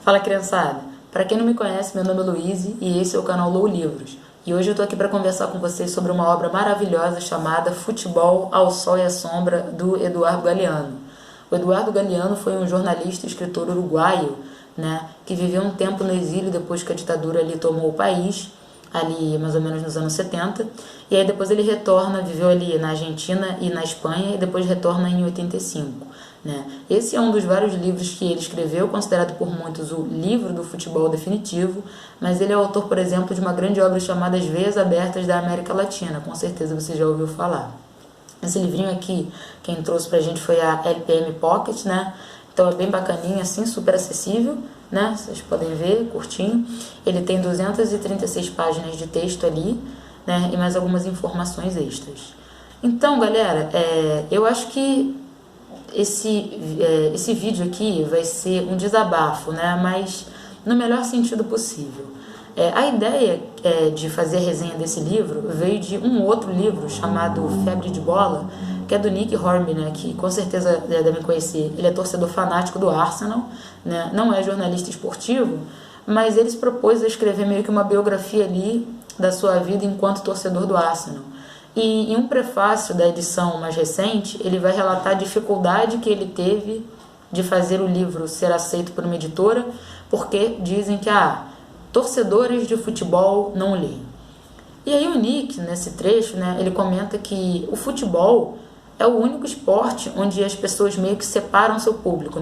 Fala, criançada! Para quem não me conhece, meu nome é Luíse e esse é o canal Lou Livros. E hoje eu tô aqui para conversar com vocês sobre uma obra maravilhosa chamada Futebol ao Sol e à Sombra, do Eduardo Galeano. O Eduardo Galeano foi um jornalista e escritor uruguaio, que viveu um tempo no exílio depois que a ditadura ali tomou o país, ali mais ou menos nos anos 70, e aí depois ele retorna, viveu ali na Argentina e na Espanha, e depois retorna em 85. Esse é um dos vários livros que ele escreveu, considerado por muitos o livro do futebol definitivo, mas ele é autor, por exemplo, de uma grande obra chamada As Veias Abertas da América Latina, com certeza você já ouviu falar. Esse livrinho aqui, quem trouxe pra gente foi a LPM Pocket, Então é bem bacaninho, assim, super acessível, Vocês podem ver, curtinho. Ele tem 236 páginas de texto ali, E mais algumas informações extras. Então, galera, eu acho que esse vídeo aqui vai ser um desabafo, Mas no melhor sentido possível. A ideia de fazer a resenha desse livro veio de um outro livro chamado Febre de Bola, que é do Nick Hornby, que com certeza devem conhecer. Ele é torcedor fanático do Arsenal, Não é jornalista esportivo, mas ele se propôs a escrever meio que uma biografia ali da sua vida enquanto torcedor do Arsenal. E em um prefácio da edição mais recente, ele vai relatar a dificuldade que ele teve de fazer o livro ser aceito por uma editora, porque dizem que torcedores de futebol não leem. E aí o Nick, nesse trecho, ele comenta que o futebol é o único esporte onde as pessoas meio que separam seu público,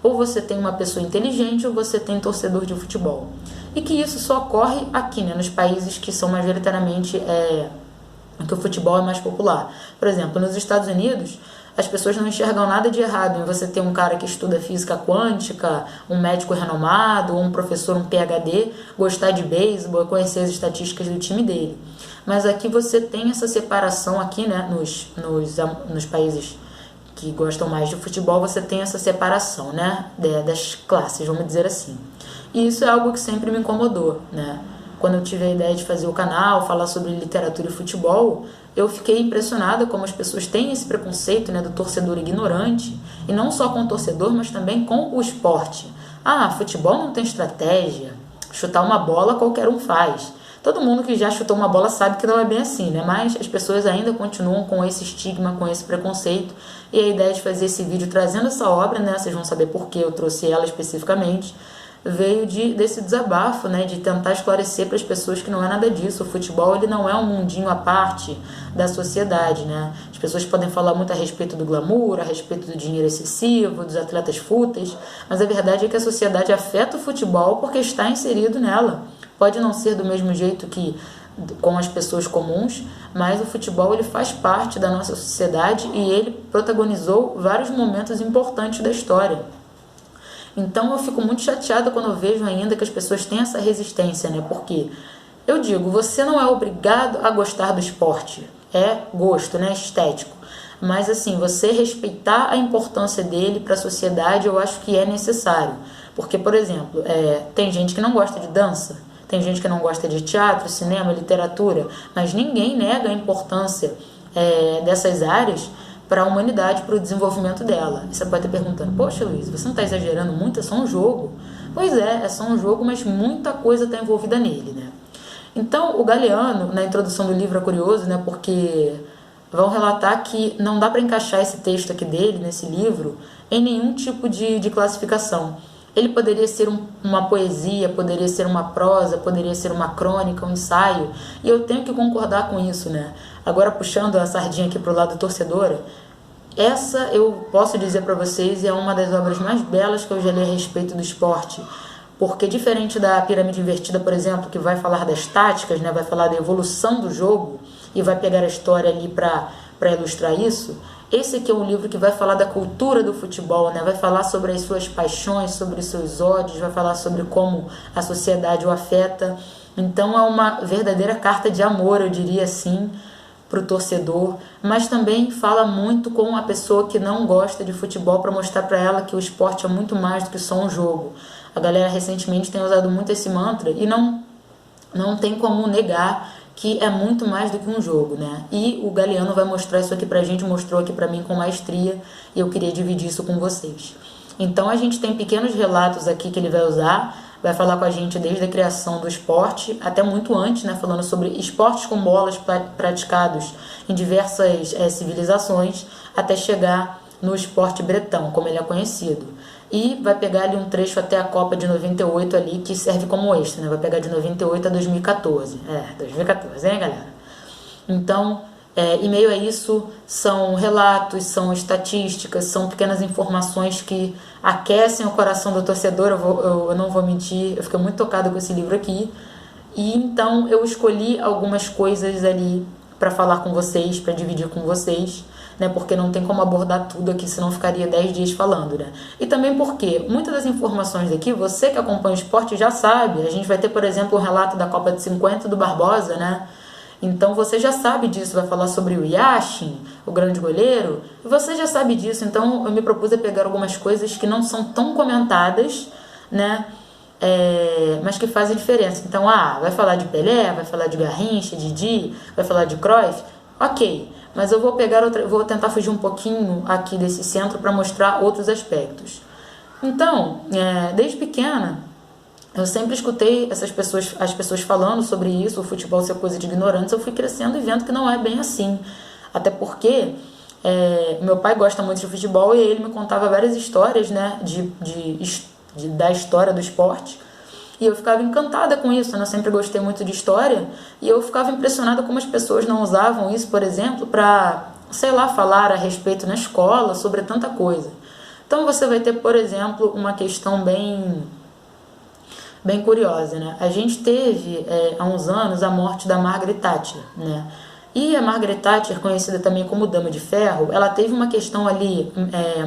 Ou você tem uma pessoa inteligente ou você tem torcedor de futebol. E que isso só ocorre aqui, nos países que são majoritariamente que o futebol é mais popular. Por exemplo, nos Estados Unidos, as pessoas não enxergam nada de errado em você ter um cara que estuda física quântica, um médico renomado, ou um professor, um PhD, gostar de beisebol, conhecer as estatísticas do time dele. Mas aqui você tem essa separação aqui, nos países que gostam mais de futebol, você tem essa separação, das classes, vamos dizer assim. E isso é algo que sempre me incomodou, Quando eu tive a ideia de fazer o canal, falar sobre literatura e futebol, eu fiquei impressionada como as pessoas têm esse preconceito, do torcedor ignorante, e não só com o torcedor, mas também com o esporte. Futebol não tem estratégia, chutar uma bola qualquer um faz. Todo mundo que já chutou uma bola sabe que não é bem assim, Mas as pessoas ainda continuam com esse estigma, com esse preconceito, e a ideia de fazer esse vídeo trazendo essa obra, Vocês vão saber por que eu trouxe ela especificamente, veio desse desabafo, de tentar esclarecer para as pessoas que não é nada disso. O futebol ele não é um mundinho à parte da sociedade, As pessoas podem falar muito a respeito do glamour, a respeito do dinheiro excessivo, dos atletas fúteis, mas a verdade é que a sociedade afeta o futebol porque está inserido nela. Pode não ser do mesmo jeito que com as pessoas comuns, mas o futebol ele faz parte da nossa sociedade e ele protagonizou vários momentos importantes da história. Então eu fico muito chateada quando eu vejo ainda que as pessoas têm essa resistência, Porque eu digo, você não é obrigado a gostar do esporte, é gosto, estético. Mas assim, você respeitar a importância dele para a sociedade, eu acho que é necessário. Porque, por exemplo, tem gente que não gosta de dança, tem gente que não gosta de teatro, cinema, literatura, mas ninguém nega a importância dessas áreas para a humanidade, para o desenvolvimento dela. E você pode estar perguntando, poxa Luiz, você não está exagerando muito? É só um jogo. Pois é só um jogo, mas muita coisa está envolvida nele, Então, o Galeano, na introdução do livro é curioso, porque vão relatar que não dá para encaixar esse texto aqui dele, nesse livro, em nenhum tipo de classificação. Ele poderia ser uma poesia, poderia ser uma prosa, poderia ser uma crônica, um ensaio, e eu tenho que concordar com isso, Agora, puxando a sardinha aqui para o lado torcedora, essa eu posso dizer para vocês é uma das obras mais belas que eu já li a respeito do esporte, porque diferente da Pirâmide Invertida, por exemplo, que vai falar das táticas, vai falar da evolução do jogo e vai pegar a história ali para ilustrar isso, esse aqui é um livro que vai falar da cultura do futebol, vai falar sobre as suas paixões, sobre os seus ódios, vai falar sobre como a sociedade o afeta. Então é uma verdadeira carta de amor, eu diria assim, para o torcedor, mas também fala muito com a pessoa que não gosta de futebol para mostrar para ela que o esporte é muito mais do que só um jogo. A galera recentemente tem usado muito esse mantra e não tem como negar que é muito mais do que um jogo, E o Galeano vai mostrar isso aqui pra gente, mostrou aqui pra mim com maestria, e eu queria dividir isso com vocês. Então a gente tem pequenos relatos aqui que ele vai usar, vai falar com a gente desde a criação do esporte até muito antes, né, falando sobre esportes com bolas praticados em diversas civilizações, até chegar no esporte bretão, como ele é conhecido. E vai pegar ali um trecho até a Copa de 98 ali, que serve como extra, né? Vai pegar de 98 a 2014. 2014, hein, galera? Então, em meio a isso, são relatos, são estatísticas, são pequenas informações que aquecem o coração do torcedor. Eu não vou mentir, eu fiquei muito tocada com esse livro aqui. E então eu escolhi algumas coisas ali para falar com vocês, para dividir com vocês, né? Porque não tem como abordar tudo aqui, senão ficaria 10 dias falando, né? E também porque muitas das informações daqui, você que acompanha o esporte já sabe. A gente vai ter, por exemplo, o relato da Copa de 50 do Barbosa, né? Então você já sabe disso, vai falar sobre o Yashin, o grande goleiro, e você já sabe disso. Então eu me propus a pegar algumas coisas que não são tão comentadas, né? Mas que fazem diferença. Então, vai falar de Pelé, vai falar de Garrincha, Didi, vai falar de Cruyff, ok. Mas eu vou vou tentar fugir um pouquinho aqui desse centro para mostrar outros aspectos. Então, desde pequena, eu sempre escutei as pessoas falando sobre isso, o futebol ser coisa de ignorantes. Eu fui crescendo e vendo que não é bem assim. Até porque meu pai gosta muito de futebol e ele me contava várias histórias, né, da história do esporte. E eu ficava encantada com isso, né? Eu sempre gostei muito de história. E eu ficava impressionada como as pessoas não usavam isso, por exemplo, para, sei lá, falar a respeito na escola sobre tanta coisa. Então você vai ter, por exemplo, uma questão bem curiosa, né? A gente teve há uns anos a morte da Margaret Thatcher, né? E a Margaret Thatcher, conhecida também como Dama de Ferro, ela teve uma questão ali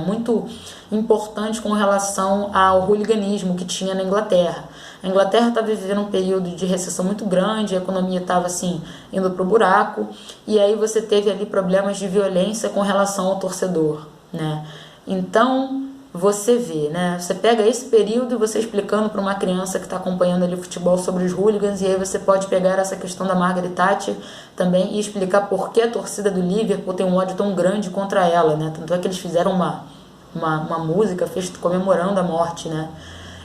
muito importante com relação ao hooliganismo que tinha na Inglaterra. A Inglaterra estava vivendo um período de recessão muito grande, a economia estava assim, indo para o buraco, e aí você teve ali problemas de violência com relação ao torcedor, né? Então, você vê, né? Você pega esse período e você explicando para uma criança que está acompanhando ali o futebol sobre os hooligans, e aí você pode pegar essa questão da Margaret Thatcher também e explicar por que a torcida do Liverpool tem um ódio tão grande contra ela, né? Tanto é que eles fizeram uma música comemorando a morte, né?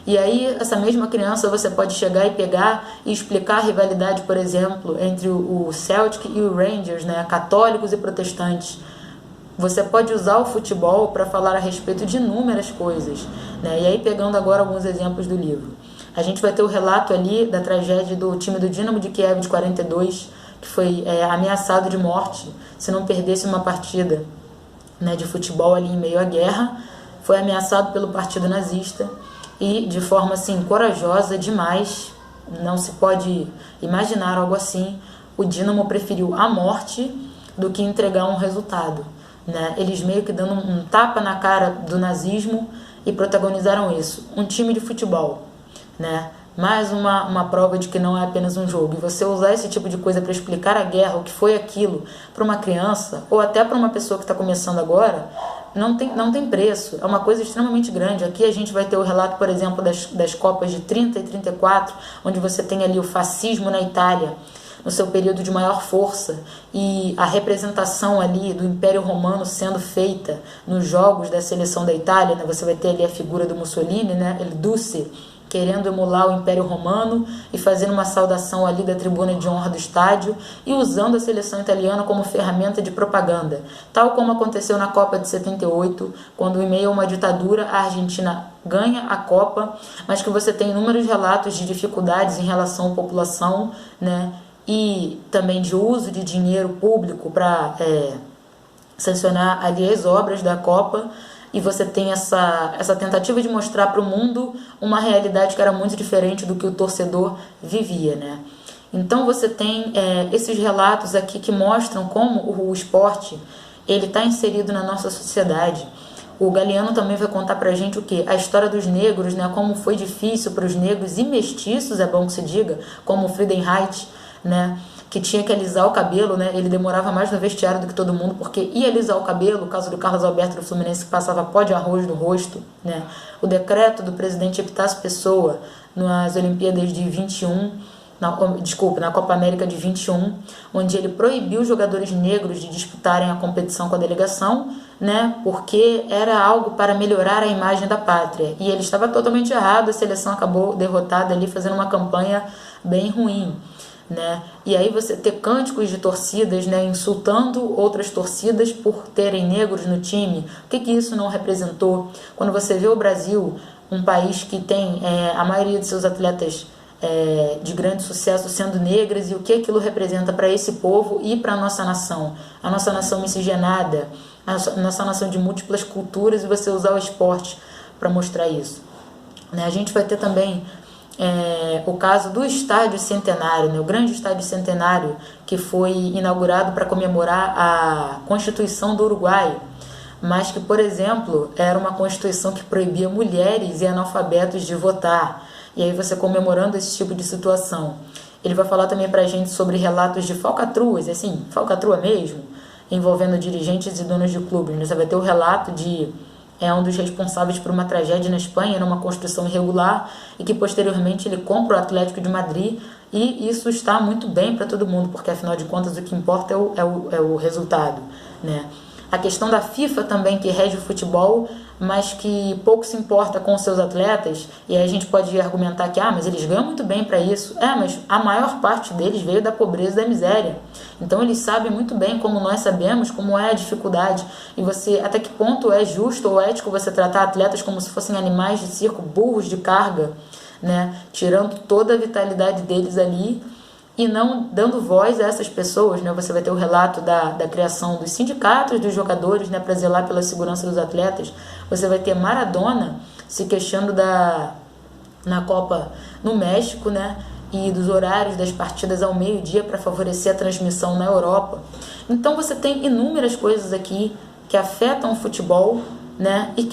E aí, essa mesma criança você pode chegar e pegar e explicar a rivalidade, por exemplo, entre o Celtic e o Rangers, né? Católicos e protestantes. Você pode usar o futebol para falar a respeito de inúmeras coisas, né? E aí, pegando agora alguns exemplos do livro. A gente vai ter o relato ali da tragédia do time do Dinamo de Kiev de 42, que foi ameaçado de morte se não perdesse uma partida, né, de futebol ali em meio à guerra. Foi ameaçado pelo partido nazista e de forma assim corajosa demais, não se pode imaginar algo assim. O Dinamo preferiu a morte do que entregar um resultado, né? Eles meio que dando um tapa na cara do nazismo e protagonizaram isso. Um time de futebol, né? Mais uma prova de que não é apenas um jogo. E você usar esse tipo de coisa para explicar a guerra, o que foi aquilo, para uma criança ou até para uma pessoa que está começando agora, não tem preço. É uma coisa extremamente grande. Aqui a gente vai ter o relato, por exemplo, das Copas de 30 e 34, onde você tem ali o fascismo na Itália, no seu período de maior força, e a representação ali do Império Romano sendo feita nos jogos da seleção da Itália, né? Você vai ter ali a figura do Mussolini, né? Il Duce, querendo emular o Império Romano e fazendo uma saudação ali da tribuna de honra do estádio e usando a seleção italiana como ferramenta de propaganda, tal como aconteceu na Copa de 78, quando em meio a uma ditadura a Argentina ganha a Copa, mas que você tem inúmeros relatos de dificuldades em relação à população, né? E também de uso de dinheiro público para sancionar ali as obras da Copa. E você tem essa tentativa de mostrar para o mundo uma realidade que era muito diferente do que o torcedor vivia, né? Então você tem esses relatos aqui que mostram como o esporte ele está inserido na nossa sociedade. O Galeano também vai contar pra gente o quê? A história dos negros, né? Como foi difícil para os negros e mestiços, é bom que se diga, como o Friedenreich, né? Que tinha que alisar o cabelo, né? Ele demorava mais no vestiário do que todo mundo, porque ia alisar o cabelo, o caso do Carlos Alberto do Fluminense, que passava pó de arroz no rosto, né? O decreto do presidente Epitácio Pessoa nas Olimpíadas de 21, na Copa América de 21, onde ele proibiu os jogadores negros de disputarem a competição com a delegação, né, porque era algo para melhorar a imagem da pátria. E ele estava totalmente errado, a seleção acabou derrotada ali, fazendo uma campanha bem ruim, né? E aí você ter cânticos de torcidas, né, insultando outras torcidas por terem negros no time, o que isso não representou? Quando você vê o Brasil, um país que tem a maioria de seus atletas de grande sucesso sendo negras, e o que aquilo representa para esse povo e para a nossa nação miscigenada, a nossa nação de múltiplas culturas, e você usar o esporte para mostrar isso, né? A gente vai ter também o caso do Estádio Centenário, né, o grande Estádio Centenário, que foi inaugurado para comemorar a Constituição do Uruguai, mas que, por exemplo, era uma Constituição que proibia mulheres e analfabetos de votar. E aí você comemorando esse tipo de situação. Ele vai falar também pra gente sobre relatos de falcatruas, assim, falcatrua mesmo, envolvendo dirigentes e donos de clubes. Você vai ter o relato de um dos responsáveis por uma tragédia na Espanha, numa construção irregular, e que posteriormente ele compra o Atlético de Madrid, e isso está muito bem para todo mundo, porque afinal de contas o que importa é o resultado, né? A questão da FIFA também, que rege o futebol, mas que pouco se importa com os seus atletas, e aí a gente pode argumentar que mas eles ganham muito bem para isso. Mas a maior parte deles veio da pobreza e da miséria. Então eles sabem muito bem, como nós sabemos, como é a dificuldade, e você, até que ponto é justo ou ético você tratar atletas como se fossem animais de circo, burros de carga, né? Tirando toda a vitalidade deles ali e não dando voz a essas pessoas, né? Você vai ter o relato da criação dos sindicatos dos jogadores, né, para zelar pela segurança dos atletas. Você vai ter Maradona se queixando na Copa no México, né, e dos horários das partidas ao meio-dia para favorecer a transmissão na Europa. Então você tem inúmeras coisas aqui que afetam o futebol, né, e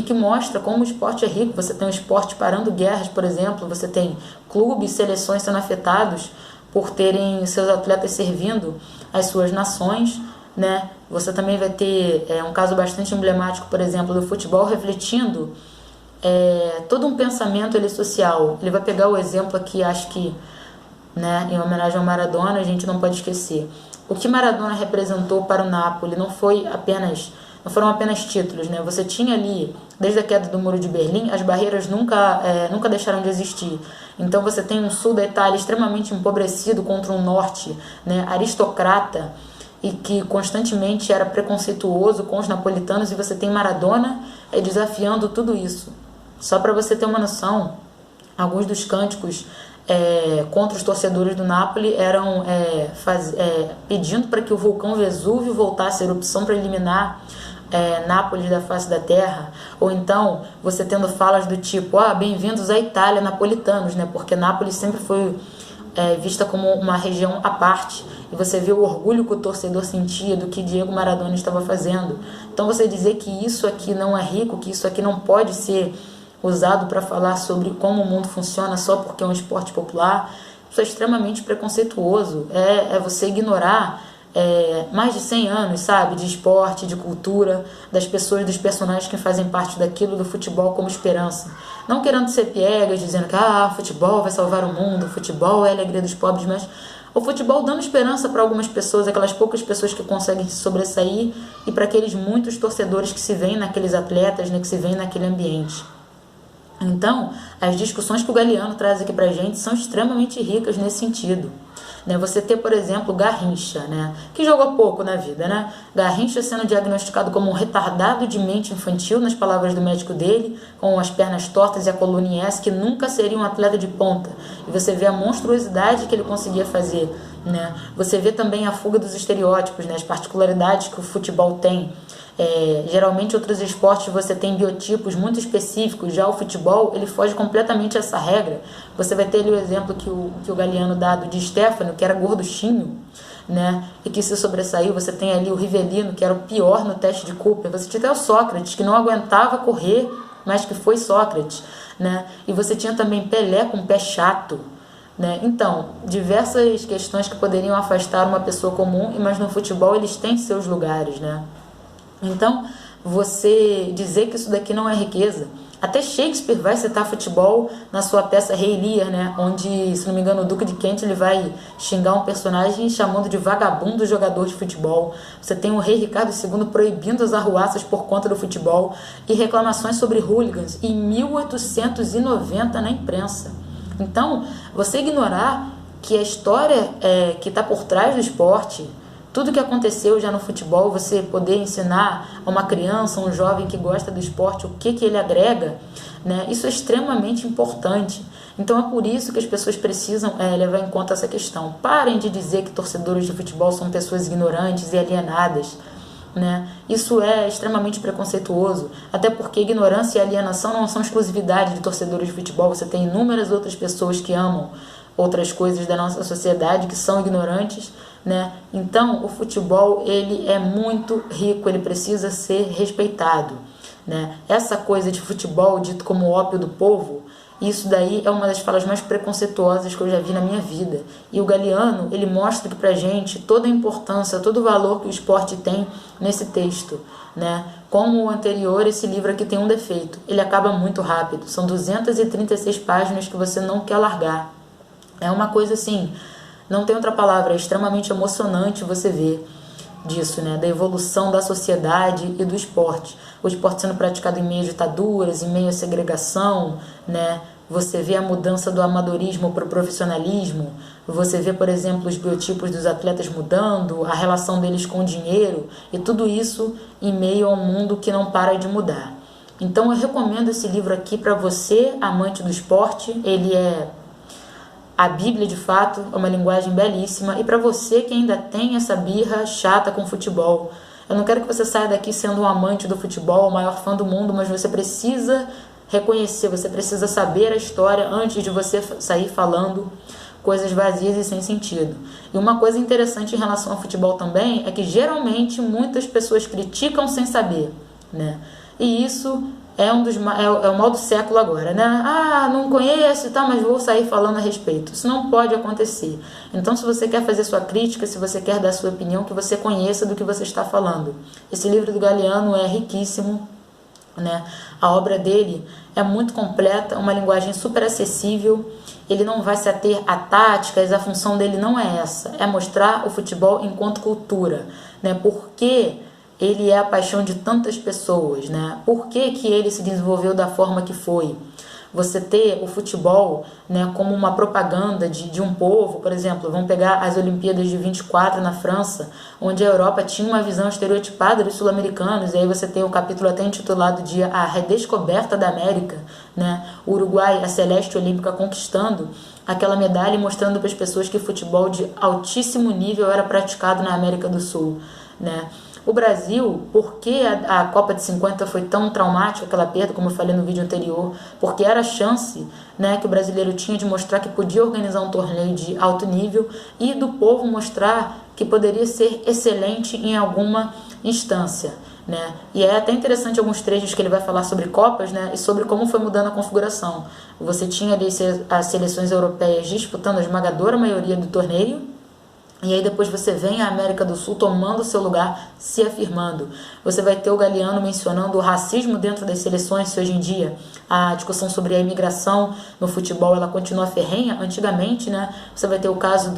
que mostra como o esporte é rico. Você tem o esporte parando guerras, por exemplo, você tem clubes, seleções sendo afetados por terem seus atletas servindo as suas nações, né? Você também vai ter um caso bastante emblemático, por exemplo, do futebol refletindo todo um pensamento social. Ele vai pegar o exemplo aqui, acho que, né, em homenagem ao Maradona, a gente não pode esquecer. O que Maradona representou para o Napoli não foram apenas títulos, né? Você tinha ali, desde a queda do Muro de Berlim, as barreiras nunca deixaram de existir. Então você tem um sul da Itália extremamente empobrecido contra um norte, né, aristocrata, e que constantemente era preconceituoso com os napolitanos, e você tem Maradona desafiando tudo isso. Só para você ter uma noção, alguns dos cânticos contra os torcedores do Napoli eram pedindo para que o vulcão Vesúvio voltasse à erupção para eliminar Nápoles da face da terra. Ou então você tendo falas do tipo bem-vindos à Itália, napolitanos, né? Porque Nápoles sempre foi vista como uma região à parte, e você vê o orgulho que o torcedor sentia do que Diego Maradona estava fazendo. Então você dizer que isso aqui não é rico, que isso aqui não pode ser usado para falar sobre como o mundo funciona só porque é um esporte popular, isso é extremamente preconceituoso. É você ignorar mais de 100 anos, sabe, de esporte, de cultura, das pessoas, dos personagens que fazem parte daquilo, do futebol como esperança. Não querendo ser piegas, dizendo que futebol vai salvar o mundo, futebol é a alegria dos pobres, mas o futebol dando esperança para algumas pessoas, aquelas poucas pessoas que conseguem se sobressair, e para aqueles muitos torcedores que se veem naqueles atletas, né, que se veem naquele ambiente. Então, as discussões que o Galeano traz aqui pra gente são extremamente ricas nesse sentido, né? Você ter, por exemplo, Garrincha, né, que jogou pouco na vida, né? Garrincha sendo diagnosticado como um retardado de mente infantil, nas palavras do médico dele, com as pernas tortas e a coluna em S, que nunca seria um atleta de ponta. E você vê a monstruosidade que ele conseguia fazer, né? Você vê também a fuga dos estereótipos, né, as particularidades que o futebol tem. Geralmente outros esportes você tem biotipos muito específicos, já o futebol ele foge completamente essa regra. Você vai ter ali o exemplo que o Galeano dá de Stefano, que era gorduchinho, né, e que se sobressaiu. Você tem ali o Rivellino, que era o pior no teste de Cooper. Você tinha até o Sócrates, que não aguentava correr, mas que foi Sócrates, né? E você tinha também Pelé com pé chato, né? Então, diversas questões que poderiam afastar uma pessoa comum, mas no futebol eles têm seus lugares, né? Então, você dizer que isso daqui não é riqueza. Até Shakespeare vai citar futebol na sua peça Rei Lear, né? Onde, se não me engano, o Duque de Kent ele vai xingar um personagem chamando de vagabundo jogador de futebol. Você tem o rei Ricardo II proibindo as arruaças por conta do futebol e reclamações sobre hooligans em 1890 na imprensa. Então, você ignorar que a história que está por trás do esporte, tudo que aconteceu já no futebol, você poder ensinar a uma criança, um jovem que gosta do esporte, o que ele agrega, né? Isso é extremamente importante. Então é por isso que as pessoas precisam levar em conta essa questão. Parem de dizer que torcedores de futebol são pessoas ignorantes e alienadas, né? Isso é extremamente preconceituoso, até porque ignorância e alienação não são exclusividade de torcedores de futebol. Você tem inúmeras outras pessoas que amam outras coisas da nossa sociedade que são ignorantes, né? Então o futebol ele é muito rico, ele precisa ser respeitado, né? Essa coisa de futebol dito como o ópio do povo, isso daí é uma das falas mais preconceituosas que eu já vi na minha vida. E o Galeano ele mostra aqui pra gente toda a importância, todo o valor que o esporte tem nesse texto, né? Como o anterior, esse livro aqui tem um defeito, ele acaba muito rápido, são 236 páginas que você não quer largar. É uma coisa assim, não tem outra palavra, é extremamente emocionante você ver disso, né? Da evolução da sociedade e do esporte. O esporte sendo praticado em meio a ditaduras, em meio à segregação, né? Você vê a mudança do amadorismo para o profissionalismo, você vê, por exemplo, os biotipos dos atletas mudando, a relação deles com o dinheiro, e tudo isso em meio a um mundo que não para de mudar. Então eu recomendo esse livro aqui para você, amante do esporte. Ele é a Bíblia, de fato, é uma linguagem belíssima. E para você que ainda tem essa birra chata com futebol, eu não quero que você saia daqui sendo um amante do futebol, o maior fã do mundo, mas você precisa reconhecer, você precisa saber a história antes de você sair falando coisas vazias e sem sentido. E uma coisa interessante em relação ao futebol também é que geralmente muitas pessoas criticam sem saber, né? E isso é o mal do século agora, né? Ah, não conheço e tal, mas vou sair falando a respeito. Isso não pode acontecer. Então, se você quer fazer sua crítica, se você quer dar sua opinião, que você conheça do que você está falando. Esse livro do Galeano é riquíssimo, né? A obra dele é muito completa, uma linguagem super acessível. Ele não vai se ater a táticas, a função dele não é essa, é mostrar o futebol enquanto cultura, né? Porque ele é a paixão de tantas pessoas, né? Por que ele se desenvolveu da forma que foi? Você ter o futebol, né, como uma propaganda de um povo, por exemplo, vamos pegar as Olimpíadas de 24 na França, onde a Europa tinha uma visão estereotipada dos sul-americanos, e aí você tem um capítulo até intitulado de A Redescoberta da América, né? O Uruguai, a Celeste Olímpica, conquistando aquela medalha e mostrando para as pessoas que futebol de altíssimo nível era praticado na América do Sul, né? O Brasil, por que a Copa de 50 foi tão traumática, aquela perda, como eu falei no vídeo anterior? Porque era a chance, né, que o brasileiro tinha de mostrar que podia organizar um torneio de alto nível e do povo mostrar que poderia ser excelente em alguma instância, né? E é até interessante alguns trechos que ele vai falar sobre Copas, né, e sobre como foi mudando a configuração. Você tinha ali as seleções europeias disputando a esmagadora maioria do torneio, e aí depois você vem a América do Sul tomando o seu lugar, se afirmando. Você vai ter o Galeano mencionando o racismo dentro das seleções, se hoje em dia a discussão sobre a imigração no futebol ela continua ferrenha. Antigamente, né, você vai ter o caso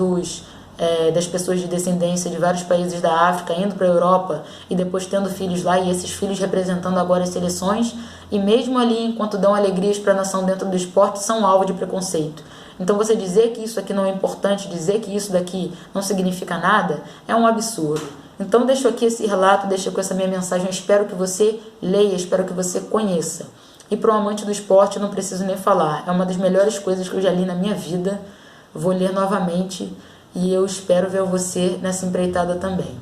das pessoas de descendência de vários países da África indo para a Europa e depois tendo filhos lá, e esses filhos representando agora as seleções, e mesmo ali, enquanto dão alegrias para a nação dentro do esporte, são alvo de preconceito. Então você dizer que isso aqui não é importante, dizer que isso daqui não significa nada, é um absurdo. Então deixo aqui esse relato, deixo com essa minha mensagem, eu espero que você leia, espero que você conheça. E para o amante do esporte eu não preciso nem falar, é uma das melhores coisas que eu já li na minha vida, vou ler novamente e eu espero ver você nessa empreitada também.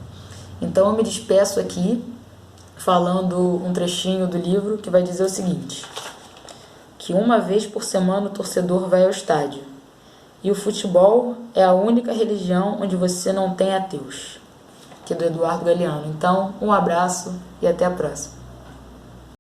Então eu me despeço aqui, falando um trechinho do livro que vai dizer o seguinte: que uma vez por semana o torcedor vai ao estádio. E o futebol é a única religião onde você não tem ateus. Aqui do Eduardo Galeano. Então, um abraço e até a próxima.